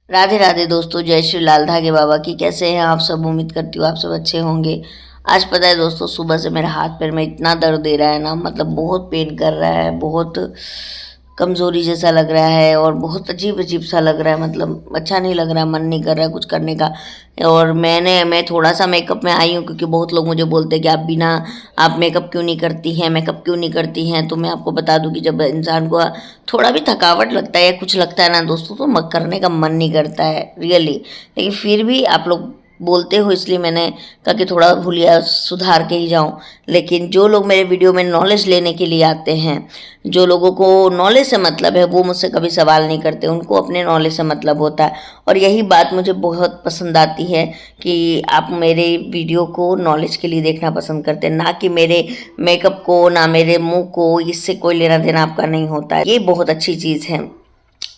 राधे राधे दोस्तों, जय श्री लाल धागे बाबा की। कैसे हैं आप सब? उम्मीद करती हूँ आप सब अच्छे होंगे। आज पता है दोस्तों, सुबह से मेरे हाथ पैर में इतना दर्द दे रहा है ना, मतलब बहुत पेन कर रहा है, बहुत कमज़ोरी जैसा लग रहा है और बहुत अजीब अजीब सा लग रहा है। मतलब अच्छा नहीं लग रहा, मन नहीं कर रहा है कुछ करने का। और मैं थोड़ा सा मेकअप में आई हूँ क्योंकि बहुत लोग मुझे बोलते हैं कि आप मेकअप क्यों नहीं करती हैं, मेकअप क्यों नहीं करती हैं। तो मैं आपको बता दूं कि जब इंसान को थोड़ा भी थकावट लगता है या कुछ लगता है ना दोस्तों, तो करने का मन नहीं करता है रियली। लेकिन फिर भी आप लोग बोलते हो, इसलिए मैंने कहा कि थोड़ा हुलिया सुधार के ही जाऊं। लेकिन जो लोग मेरे वीडियो में नॉलेज लेने के लिए आते हैं, जो लोगों को नॉलेज से मतलब है, वो मुझसे कभी सवाल नहीं करते, उनको अपने नॉलेज से मतलब होता है। और यही बात मुझे बहुत पसंद आती है कि आप मेरे वीडियो को नॉलेज के लिए देखना पसंद करते हैं, ना कि मेरे मेकअप को, ना मेरे मुंह को। इससे कोई लेना देना आपका नहीं होता है, ये बहुत अच्छी चीज़ है।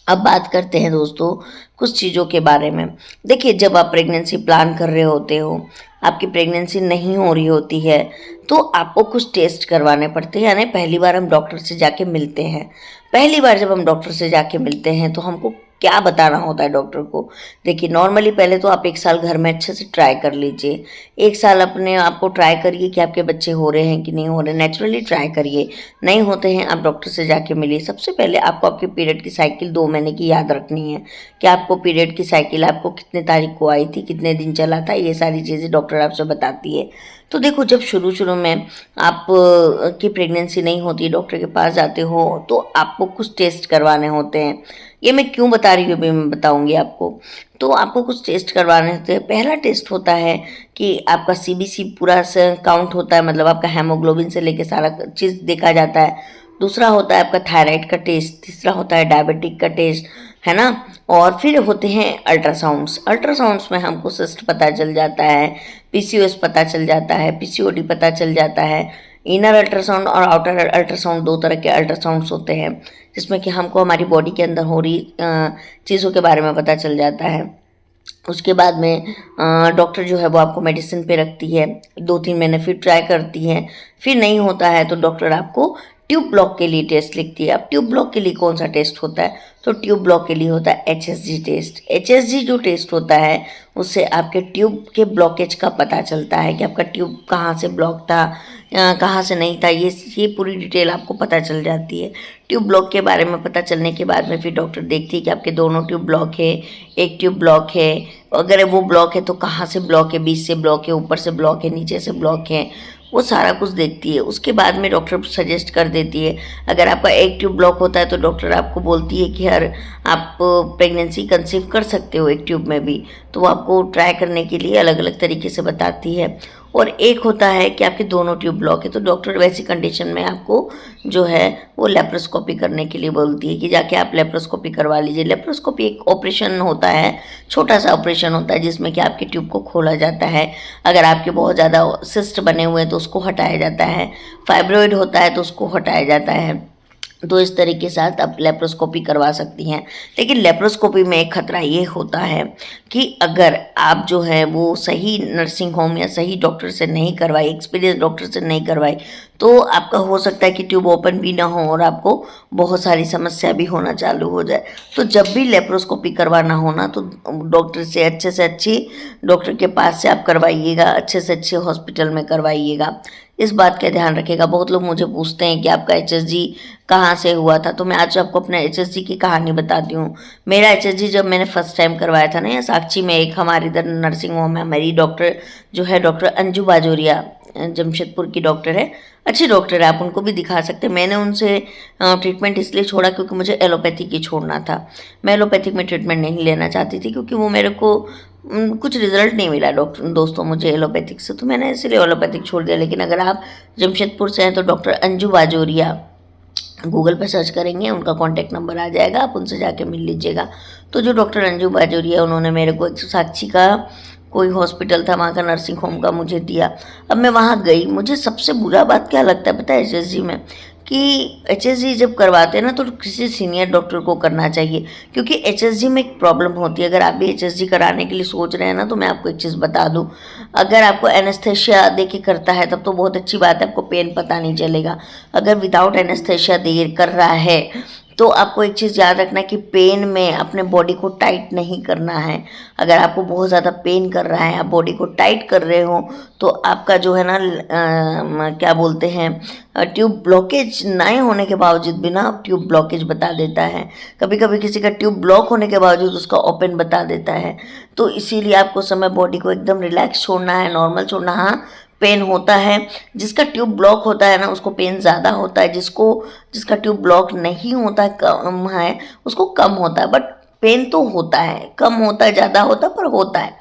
अब बात करते हैं दोस्तों कुछ चीज़ों के बारे में। देखिए, जब आप प्रेगनेंसी प्लान कर रहे होते हो, आपकी प्रेगनेंसी नहीं हो रही होती है, तो आपको कुछ टेस्ट करवाने पड़ते हैं। यानी पहली बार हम डॉक्टर से जाके मिलते हैं। पहली बार जब हम डॉक्टर से जाके मिलते हैं तो हमको क्या बताना होता है डॉक्टर को? देखिए, नॉर्मली पहले तो आप 1 साल घर में अच्छे से ट्राई कर लीजिए। 1 साल अपने आप को ट्राई करिए कि आपके बच्चे हो रहे हैं कि नहीं हो रहे, नेचुरली ट्राई करिए। नहीं होते हैं, आप डॉक्टर से जाके मिलिए। सबसे पहले आपको आपके पीरियड की साइकिल 2 महीने की याद रखनी है कि आपको पीरियड की साइकिल आपको कितने तारीख को आई थी, कितने दिन चला था, ये सारी चीज़ें डॉक्टर आपसे बताती है। तो देखो, जब शुरू शुरू में आप की प्रेगनेंसी नहीं होती, डॉक्टर के पास जाते हो, तो आपको कुछ टेस्ट करवाने होते हैं। ये मैं क्यों बता रही हूँ अभी मैं बताऊँगी आपको। तो आपको कुछ टेस्ट करवाने होते हैं। पहला टेस्ट होता है कि आपका सीबीसी पूरा से काउंट होता है, मतलब आपका हेमोग्लोबिन से लेके सारा चीज़ देखा जाता है। दूसरा होता है आपका थायराइड का टेस्ट। तीसरा होता है डायबिटिक का टेस्ट, है ना। और फिर होते हैं अल्ट्रासाउंड्स। अल्ट्रासाउंड्स में हमको सिस्ट पता चल जाता है, पीसीओएस पता चल जाता है, पीसीओडी पता चल जाता है। इनर अल्ट्रासाउंड और आउटर अल्ट्रासाउंड, 2 तरह के अल्ट्रासाउंड्स होते हैं, जिसमें कि हमको हमारी बॉडी के अंदर हो रही चीज़ों के बारे में पता चल जाता है। उसके बाद में डॉक्टर जो है वो आपको मेडिसिन पे रखती है, 2-3 महीने फिर ट्राई करती है। फिर नहीं होता है तो डॉक्टर आपको ट्यूब ब्लॉक के लिए टेस्ट लिखती है। अब ट्यूब ब्लॉक के लिए कौन सा टेस्ट होता है? तो ट्यूब ब्लॉक के लिए होता है एचएसजी टेस्ट। एचएसजी जो टेस्ट होता है, उससे आपके ट्यूब के ब्लॉकेज का पता चलता है कि आपका ट्यूब कहाँ से ब्लॉक था, कहाँ से नहीं था। ये पूरी डिटेल आपको पता चल जाती है। ट्यूब ब्लॉक के बारे में पता चलने के बाद में फिर डॉक्टर देखती है कि आपके दोनों ट्यूब ब्लॉक है, एक ट्यूब ब्लॉक है। अगर वो ब्लॉक है तो कहाँ से ब्लॉक है, बीच से ब्लॉक है, ऊपर से ब्लॉक है, नीचे से ब्लॉक है, वो सारा कुछ देखती है। उसके बाद में डॉक्टर सजेस्ट कर देती है। अगर आपका एक ट्यूब ब्लॉक होता है तो डॉक्टर आपको बोलती है कि आप प्रेगनेंसी कंसीव कर सकते हो एक ट्यूब में भी। तो वो आपको ट्राई करने के लिए अलग अलग तरीके से बताती है। और एक होता है कि आपके दोनों ट्यूब ब्लॉक है, तो डॉक्टर वैसी कंडीशन में आपको जो है वो लेप्रोस्कोपी करने के लिए बोलती है कि जाके आप लेप्रोस्कोपी करवा लीजिए। लेप्रोस्कोपी एक ऑपरेशन होता है, छोटा सा ऑपरेशन होता है, जिसमें कि आपके ट्यूब को खोला जाता है। अगर आपके बहुत ज़्यादा सिस्ट बने हुए हैं तो उसको हटाया जाता है, फाइब्रॉइड होता है तो उसको हटाया जाता है। तो इस तरीके से आप लेप्रोस्कोपी करवा सकती हैं। लेकिन लेप्रोस्कोपी में एक खतरा ये होता है कि अगर आप जो है वो सही नर्सिंग होम या सही डॉक्टर से नहीं करवाई, एक्सपीरियंस डॉक्टर से नहीं करवाई, तो आपका हो सकता है कि ट्यूब ओपन भी ना हो और आपको बहुत सारी समस्या भी होना चालू हो जाए। तो जब भी लेप्रोस्कोपी करवाना हो ना, तो डॉक्टर से अच्छी डॉक्टर के पास से आप करवाइएगा, अच्छे से अच्छे हॉस्पिटल में करवाइएगा। इस बात का ध्यान रखिएगा। बहुत लोग मुझे पूछते हैं कि आपका एचएसजी कहाँ से हुआ था, तो मैं आज आपको अपना एचएसजी की कहानी बताती हूँ। मेरा एचएसजी जब मैंने फर्स्ट टाइम करवाया था ना, या साक्षी में, एक हमारे इधर नर्सिंग होम है, मेरी डॉक्टर जो है डॉक्टर अंजू बाजोरिया, जमशेदपुर की डॉक्टर है, अच्छी डॉक्टर है, आप उनको भी दिखा सकते हैं। मैंने उनसे ट्रीटमेंट इसलिए छोड़ा क्योंकि मुझे एलोपैथिक ही छोड़ना था। मैं एलोपैथिक में ट्रीटमेंट नहीं लेना चाहती थी क्योंकि वो मेरे को कुछ रिजल्ट नहीं मिला डॉक्टर दोस्तों मुझे एलोपैथिक से, तो मैंने इसलिए एलोपैथिक छोड़ दिया। लेकिन अगर आप जमशेदपुर से हैं तो डॉक्टर अंजू बाजोरिया गूगल पे सर्च करेंगे, उनका कॉन्टैक्ट नंबर आ जाएगा, आप उनसे जाके मिल लीजिएगा। तो जो डॉक्टर अंजू बाजोरिया, उन्होंने मेरे को 160 का कोई हॉस्पिटल था वहाँ का, नर्सिंग होम का मुझे दिया। अब मैं वहाँ गई, मुझे सबसे बुरा बात क्या लगता है पता है एचएसजी में, कि एचएसजी जब करवाते हैं ना तो किसी सीनियर डॉक्टर को करना चाहिए, क्योंकि एचएसजी में एक प्रॉब्लम होती है। अगर आप भी एचएसजी कराने के लिए सोच रहे हैं ना, तो मैं आपको एक चीज़ बता दूं, अगर आपको एनेस्थेशिया दे के करता है तब तो बहुत अच्छी बात है, आपको पेन पता नहीं चलेगा। अगर विदाउट एनेस्थेशिया दे कर रहा है तो आपको एक चीज़ याद रखना है कि पेन में अपने बॉडी को टाइट नहीं करना है। अगर आपको बहुत ज़्यादा पेन कर रहा है, आप बॉडी को टाइट कर रहे हो, तो आपका जो है ना क्या बोलते हैं, ट्यूब ब्लॉकेज नहीं होने के बावजूद भी ना ट्यूब ब्लॉकेज बता देता है। कभी कभी किसी का ट्यूब ब्लॉक होने के बावजूद उसका ओपन बता देता है। तो इसीलिए आपको समय बॉडी को एकदम रिलैक्स छोड़ना है, नॉर्मल छोड़ना। हाँ, पेन होता है, जिसका ट्यूब ब्लॉक होता है ना उसको पेन ज़्यादा होता है, जिसका ट्यूब ब्लॉक नहीं होता है, कम है, उसको कम होता है। बट पेन तो होता है, कम होता है, ज़्यादा होता है, पर होता है।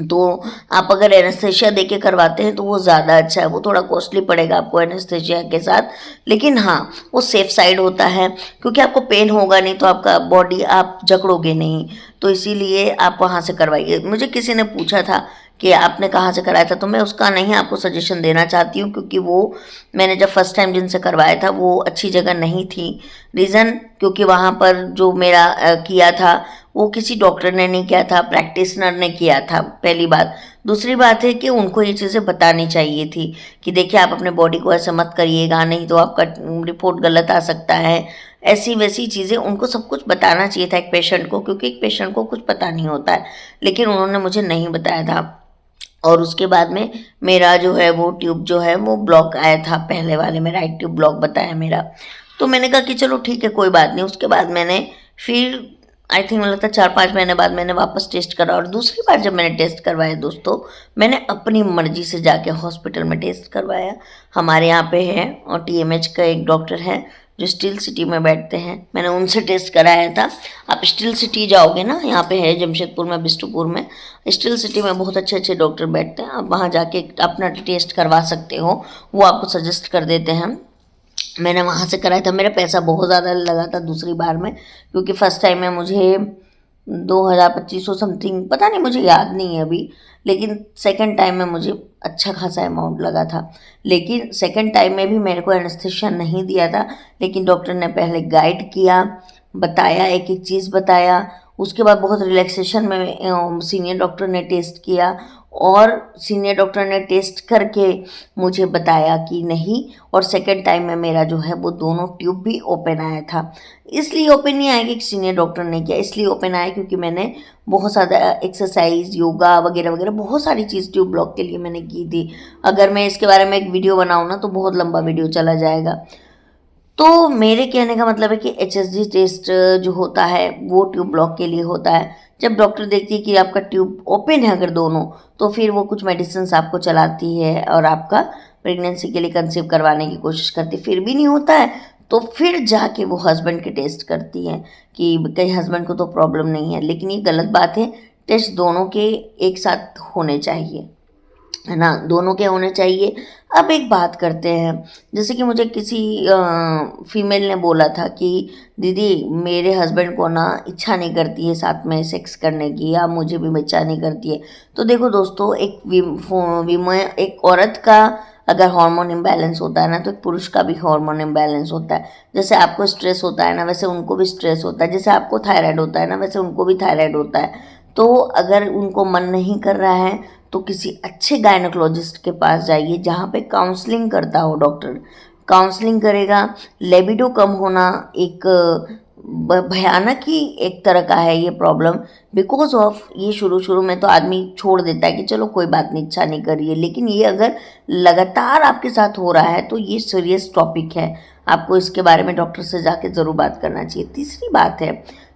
तो आप अगर एनेस्थेशिया देके करवाते हैं तो वो ज़्यादा अच्छा है। वो थोड़ा कॉस्टली पड़ेगा आपको एनेस्थेशिया के साथ, लेकिन हाँ वो सेफ साइड होता है, क्योंकि आपको पेन होगा नहीं तो आपका बॉडी आप जकड़ोगे नहीं। तो इसीलिए आप वहाँ से करवाइए। मुझे किसी ने पूछा था कि आपने कहाँ से कराया था, तो मैं उसका नहीं आपको सजेशन देना चाहती हूँ, क्योंकि वो मैंने जब फर्स्ट टाइम जिनसे करवाया था वो अच्छी जगह नहीं थी। रीज़न क्योंकि वहाँ पर जो मेरा किया था वो किसी डॉक्टर ने नहीं किया था, प्रैक्टिशनर ने किया था, पहली बात। दूसरी बात है कि उनको ये चीज़ें बतानी चाहिए थी कि देखिए आप अपने बॉडी को ऐसे मत करिएगा, नहीं तो आपका रिपोर्ट गलत आ सकता है। ऐसी वैसी चीज़ें उनको सब कुछ बताना चाहिए था एक पेशेंट को, क्योंकि एक पेशेंट को कुछ पता नहीं होता है, लेकिन उन्होंने मुझे नहीं बताया था। और उसके बाद में मेरा जो है वो ट्यूब जो है वो ब्लॉक आया था, पहले वाले में राइट ट्यूब ब्लॉक बताया मेरा। तो मैंने कहा कि चलो ठीक है, कोई बात नहीं। उसके बाद मैंने फिर आई थिंक मुझे लगता है 4-5 महीने बाद मैंने वापस टेस्ट करा, और दूसरी बार जब मैंने टेस्ट करवाया दोस्तों, मैंने अपनी मर्जी से जाके हॉस्पिटल में टेस्ट करवाया। हमारे यहाँ पे है और TMH का एक डॉक्टर है जो स्टील सिटी में बैठते हैं, मैंने उनसे टेस्ट कराया था। आप स्टील सिटी जाओगे ना, यहाँ पे है जमशेदपुर में, बिष्टुपुर में, स्टील सिटी में बहुत अच्छे अच्छे डॉक्टर बैठते हैं। आप वहाँ जाके अपना टेस्ट करवा सकते हो, वो आपको सजेस्ट कर देते हैं। मैंने वहाँ से कराया था। मेरा पैसा बहुत ज़्यादा लगा था दूसरी बार में, क्योंकि फ़र्स्ट टाइम में मुझे 2,000-2,500 समथिंग, पता नहीं, मुझे याद नहीं है अभी, लेकिन सेकंड टाइम में मुझे अच्छा खासा अमाउंट लगा था। लेकिन सेकंड टाइम में भी मेरे को एनेस्थेशिया नहीं दिया था, लेकिन डॉक्टर ने पहले गाइड किया, बताया, एक एक चीज़ बताया। उसके बाद बहुत रिलैक्सेशन में सीनियर डॉक्टर ने टेस्ट किया, और सीनियर डॉक्टर ने टेस्ट करके मुझे बताया कि नहीं। और सेकंड टाइम में मेरा जो है वो दोनों ट्यूब भी ओपन आया था। इसलिए ओपन नहीं आया कि सीनियर डॉक्टर ने किया, इसलिए ओपन आया क्योंकि मैंने बहुत ज़्यादा एक्सरसाइज, योगा वगैरह वगैरह बहुत सारी चीज़ ट्यूब ब्लॉक के लिए मैंने की थी। अगर मैं इसके बारे में एक वीडियो बनाऊँ ना तो बहुत लंबा वीडियो चला जाएगा। तो मेरे कहने का मतलब है कि HSG टेस्ट जो होता है वो ट्यूब ब्लॉक के लिए होता है। जब डॉक्टर देखती है कि आपका ट्यूब ओपन है अगर दोनों, तो फिर वो कुछ मेडिसिन आपको चलाती है और आपका प्रेगनेंसी के लिए कंसीव करवाने की कोशिश करती है। फिर भी नहीं होता है तो फिर जाके वो हस्बैंड के टेस्ट करती है कि कहीं हस्बैंड को तो प्रॉब्लम नहीं है। लेकिन ये गलत बात है, टेस्ट दोनों के एक साथ होने चाहिए, है ना, दोनों के होने चाहिए। अब एक बात करते हैं, जैसे कि मुझे किसी फीमेल ने बोला था कि दीदी मेरे हस्बैंड को ना इच्छा नहीं करती है साथ में सेक्स करने की, या मुझे भी इच्छा नहीं करती है। तो देखो दोस्तों, एक औरत का अगर हार्मोन इम्बैलेंस होता है ना, तो एक पुरुष का भी हार्मोन इम्बैलेंस होता है। जैसे आपको स्ट्रेस होता है ना, वैसे उनको भी स्ट्रेस होता है। जैसे आपको थायराइड होता है ना, वैसे उनको भी थायराइड होता है। तो अगर उनको मन नहीं कर रहा है तो किसी अच्छे गायनोकोलॉजिस्ट के पास जाइए, जहाँ पे काउंसलिंग करता हो डॉक्टर। काउंसलिंग करेगा। लेबिडो कम होना एक भयानक ही एक तरह का है ये प्रॉब्लम, बिकॉज ऑफ ये शुरू शुरू में तो आदमी छोड़ देता है कि चलो कोई बात नहीं, इच्छा नहीं करिए, लेकिन ये अगर लगातार आपके साथ हो रहा है तो ये सीरियस टॉपिक है। आपको इसके बारे में डॉक्टर से जाके ज़रूर बात करना चाहिए। तीसरी बात है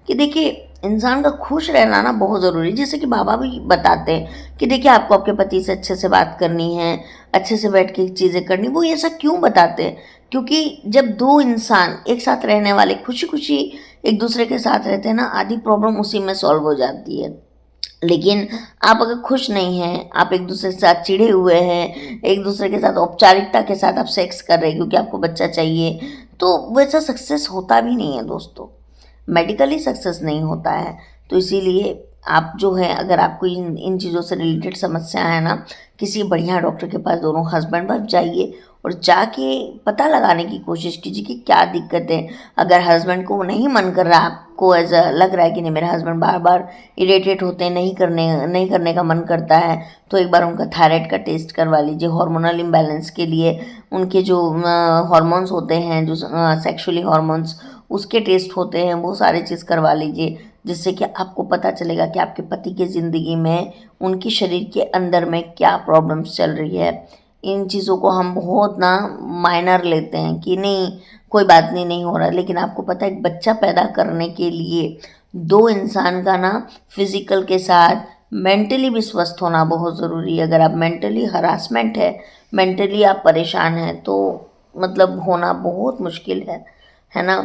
कि देखिए, इंसान का खुश रहना ना बहुत ज़रूरी है। जैसे कि बाबा भी बताते हैं कि देखिए आपको आपके पति से अच्छे से बात करनी है, अच्छे से बैठ के चीज़ें करनी। वो ऐसा क्यों बताते हैं? क्योंकि जब दो इंसान एक साथ रहने वाले खुशी खुशी एक दूसरे के साथ रहते हैं ना, आधी प्रॉब्लम उसी में सॉल्व हो जाती है। लेकिन आप अगर खुश नहीं हैं, आप एक दूसरे के साथ चिढ़े हुए हैं, एक दूसरे के साथ औपचारिकता के साथ आप सेक्स कर रहे हैं क्योंकि आपको बच्चा चाहिए, तो वैसा सक्सेस होता भी नहीं है दोस्तों, मेडिकली सक्सेस नहीं होता है। तो इसीलिए आप जो है, अगर आपको इन चीज़ों से रिलेटेड समस्या है ना, किसी बढ़िया डॉक्टर के पास दोनों हस्बैंड वाइफ जाइए और जाके पता लगाने की कोशिश कीजिए कि क्या दिक्कत है। अगर हस्बैंड को नहीं मन कर रहा, आपको ऐसा लग रहा है कि नहीं मेरे हस्बैंड बार बार इरिटेट होते हैं, नहीं करने का मन करता है, तो एक बार उनका थायराइड का टेस्ट करवा लीजिए। हार्मोनल इम्बैलेंस के लिए उनके जो हार्मोन्स होते हैं, जो सेक्सुअली हार्मोन्स, उसके टेस्ट होते हैं, वो सारी चीज़ करवा लीजिए, जिससे कि आपको पता चलेगा कि आपके पति की ज़िंदगी में उनके शरीर के अंदर में क्या प्रॉब्लम्स चल रही है। इन चीज़ों को हम बहुत ना माइनर लेते हैं कि नहीं कोई बात नहीं, नहीं हो रहा, लेकिन आपको पता है एक बच्चा पैदा करने के लिए दो इंसान का ना फिजिकल के साथ मेंटली भी स्वस्थ होना बहुत ज़रूरी है। अगर आप मेंटली हरासमेंट है, मेंटली आप परेशान हैं, तो मतलब होना बहुत मुश्किल है ना।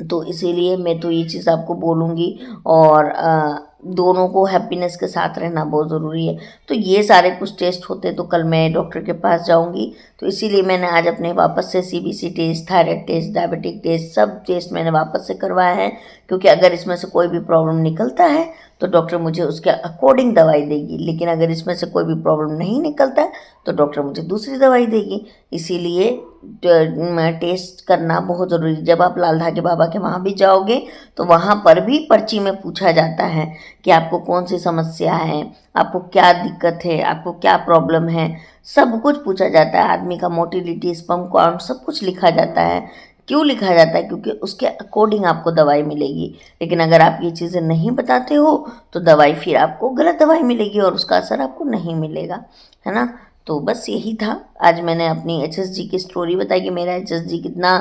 तो इसीलिए मैं तो ये चीज़ आपको बोलूँगी, और दोनों को हैप्पीनेस के साथ रहना बहुत ज़रूरी है। तो ये सारे कुछ टेस्ट होते हैं, तो कल मैं डॉक्टर के पास जाऊँगी, तो इसीलिए मैंने आज अपने वापस से CBC test, thyroid test, diabetic test, सब टेस्ट मैंने वापस से करवाए हैं, क्योंकि अगर इसमें से कोई भी प्रॉब्लम निकलता है तो डॉक्टर मुझे उसके अकॉर्डिंग दवाई देगी, लेकिन अगर इसमें से कोई भी प्रॉब्लम नहीं निकलता है तो डॉक्टर मुझे दूसरी दवाई देगी। इसीलिए टेस्ट करना बहुत ज़रूरी है। जब आप लाल धागे बाबा के वहाँ भी जाओगे तो वहाँ पर भी पर्ची में पूछा जाता है कि आपको कौन सी समस्या है, आपको क्या दिक्कत है, आपको क्या प्रॉब्लम है, सब कुछ पूछा जाता है। आदमी का मोटिलिटी, स्पर्म काउंट, सब कुछ लिखा जाता है। क्यों लिखा जाता है? क्योंकि उसके अकॉर्डिंग आपको दवाई मिलेगी। लेकिन अगर आप ये चीज़ें नहीं बताते हो तो दवाई फिर आपको गलत दवाई मिलेगी और उसका असर आपको नहीं मिलेगा, है ना। तो बस यही था, आज मैंने अपनी एचएसजी की स्टोरी बताई कि मेरा एचएसजी कितना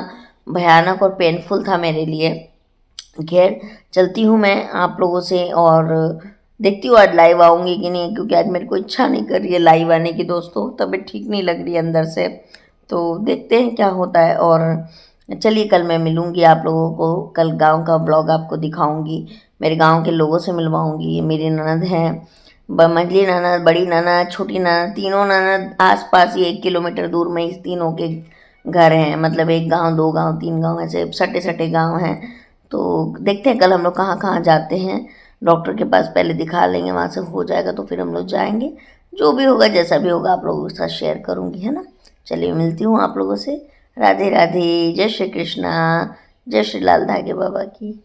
भयानक और पेनफुल था मेरे लिए। खैर चलती हूँ मैं आप लोगों से, और देखती हूँ आज लाइव आऊँगी कि नहीं, क्योंकि आज मेरे को इच्छा नहीं कर रही है लाइव आने की दोस्तों, तबीयत ठीक नहीं लग रही है अंदर से। तो देखते हैं क्या होता है। और चलिए कल मैं मिलूँगी आप लोगों को, कल गांव का ब्लॉग आपको दिखाऊँगी, मेरे गांव के लोगों से मिलवाऊँगी। ये मेरी ननद हैं, मंझली ननद, बड़ी ननद, छोटी ननद, तीनों ननद आस पास ही 1 किलोमीटर दूर में इस तीनों के घर हैं। मतलब एक गांव, 2 गांव, 3 गांव, ऐसे सटे सटे गांव हैं। तो देखते हैं कल हम लोग कहाँ कहाँ जाते हैं। डॉक्टर के पास पहले दिखा लेंगे, वहाँ से हो जाएगा तो फिर हम लोग जाएंगे। जो भी होगा, जैसा भी होगा, आप लोगों के साथ शेयर करूँगी, है ना। चलिए मिलती हूँ आप लोगों से। राधे राधे, जय श्री कृष्णा, जय श्री लाल धागे बाबा की।